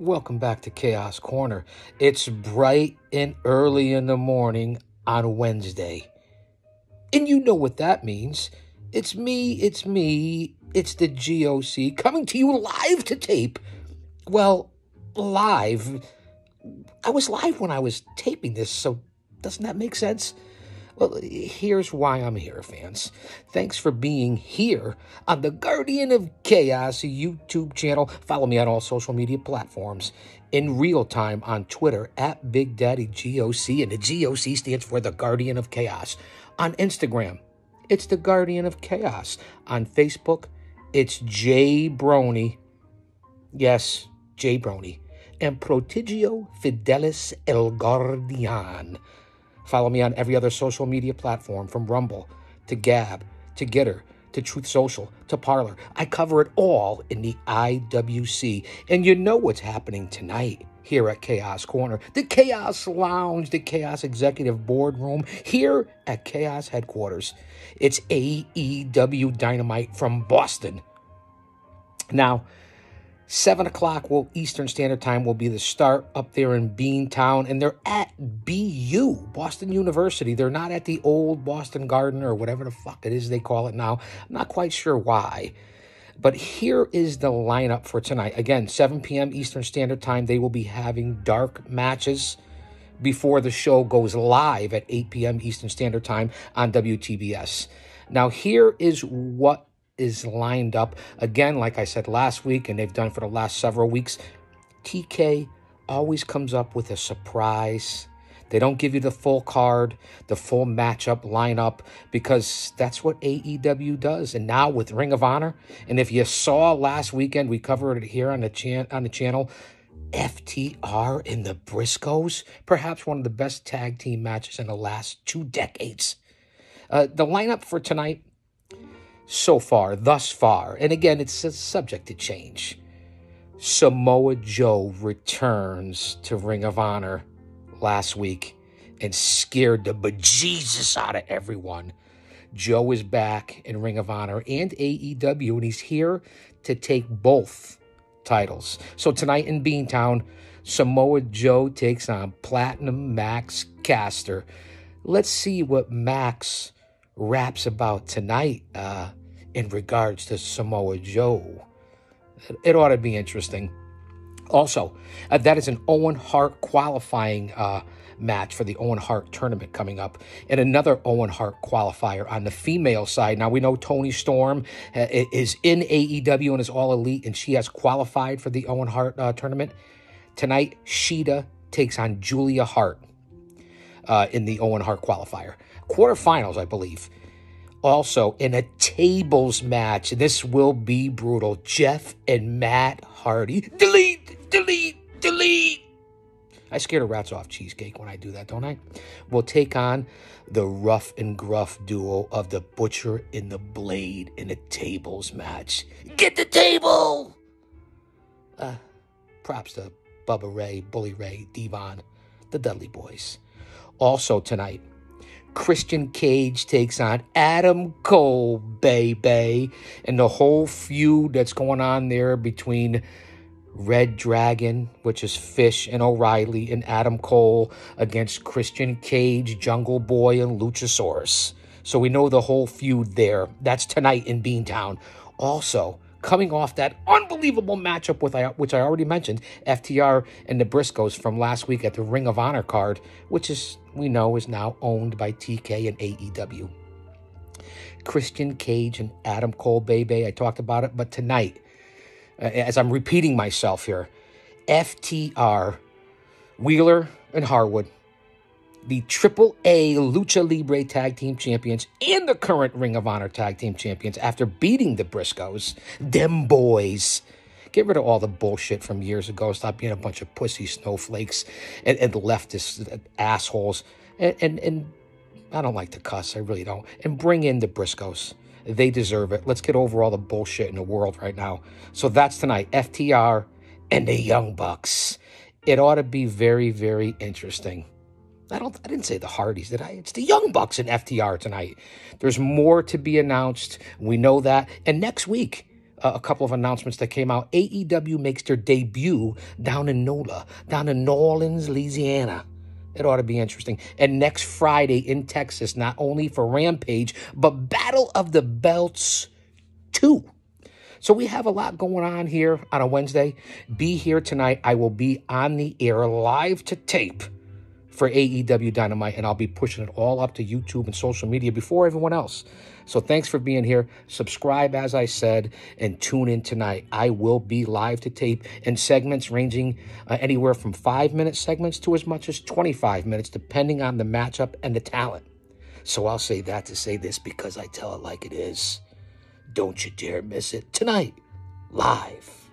Welcome back to Chaos Corner. It's bright and early in the morning on Wednesday. And you know what that means. It's me, it's the GOC coming to you live to tape. Well, live. I was live when I was taping this, so doesn't that make sense? Well, here's why I'm here, fans. Thanks for being here on the Guardian of Chaos YouTube channel. Follow me on all social media platforms in real time on Twitter at Big Daddy GOC, and the GOC stands for the Guardian of Chaos. On Instagram, it's the Guardian of Chaos. On Facebook, it's J Brony. Yes, J Brony. And Prodigio Fidelis El Guardian. Follow me on every other social media platform, from Rumble to Gab to Gitter to Truth Social to Parler. I cover it all in the IWC. And you know what's happening tonight here at Chaos Corner. The Chaos Lounge, the Chaos Executive Boardroom here at Chaos Headquarters. It's AEWDynamite from Boston. Now, 7 o'clock Eastern Standard Time will be the start up there in Beantown, and they're at BU, Boston University. They're not at the old Boston Garden or whatever the fuck it is they call it now. I'm not quite sure why. But here is the lineup for tonight. Again, 7 p.m. Eastern Standard Time, they will be having dark matches before the show goes live at 8 p.m. Eastern Standard Time on WTBS. Now, here is what is lined up. Again, like I said last week, and they've done for the last several weeks, TK always comes up with a surprise. They don't give you the full card, the full matchup lineup, because that's what AEW does. And now with Ring of Honor, and if you saw last weekend, we covered it here on the channel, FTR and the Briscoes, perhaps one of the best tag team matches in the last 2 decades. The lineup for tonight, thus far, and again, it's subject to change. Samoa Joe returns to Ring of Honor last week and scared the bejesus out of everyone. Joe is back in Ring of Honor and AEW, and he's here to take both titles. So tonight in Beantown, Samoa Joe takes on Platinum Max Caster. Let's see what Max raps about tonight in regards to Samoa Joe. It ought to be interesting. Also, that is an Owen Hart qualifying match for the Owen Hart tournament coming up, and another Owen Hart qualifier on the female side. Now, we know Toni Storm is in AEW and is all elite, and she has qualified for the Owen Hart tournament. Tonight, Shida takes on Julia Hart in the Owen Hart qualifier. Quarterfinals, I believe. Also, in a tables match, this will be brutal. Jeff and Matt Hardy. Delete. I scared a rat's off cheesecake when I do that, don't I? Will take on the rough and gruff duo of the Butcher and the Blade in a tables match. Get the table! Props to Bubba Ray, Bully Ray, Devon, the Dudley Boys. Also tonight, Christian Cage takes on Adam Cole, baby, and the whole feud that's going on there between Red Dragon, which is Fish and O'Reilly, and Adam Cole against Christian Cage, Jungle Boy, and Luchasaurus. So we know the whole feud there. That's tonight in Beantown. Also, coming off that unbelievable matchup which I already mentioned, FTR and the Briscoes from last week at the Ring of Honor card, which we know is now owned by TK and AEW. Christian Cage and Adam Cole, baby, I talked about it, but tonight, as I'm repeating myself here, FTR, Wheeler and Harwood, the AAA Lucha Libre Tag Team Champions and the current Ring of Honor Tag Team Champions, after beating the Briscoes, them boys. Get rid of all the bullshit from years ago. Stop being a bunch of pussy snowflakes and leftist assholes. And I don't like to cuss. I really don't. And bring in the Briscoes. They deserve it. Let's get over all the bullshit in the world right now. So that's tonight. FTR and the Young Bucks. It ought to be very, very interesting. I didn't say the Hardys, did I? It's the Young Bucks and FTR tonight. There's more to be announced. We know that. And next week, a couple of announcements that came out. AEW makes their debut down in NOLA, down in New Orleans, Louisiana. It ought to be interesting. And next Friday in Texas, not only for Rampage, but Battle of the Belts 2. So we have a lot going on here on a Wednesday. Be here tonight. I will be on the air live to tape for AEW Dynamite, and I'll be pushing it all up to YouTube and social media before everyone else. So thanks for being here. Subscribe, as I said, and tune in tonight. I will be live to tape in segments ranging anywhere from 5-minute segments to as much as 25 minutes, depending on the matchup and the talent. So I'll say that to say this because I tell it like it is. Don't you dare miss it tonight, live.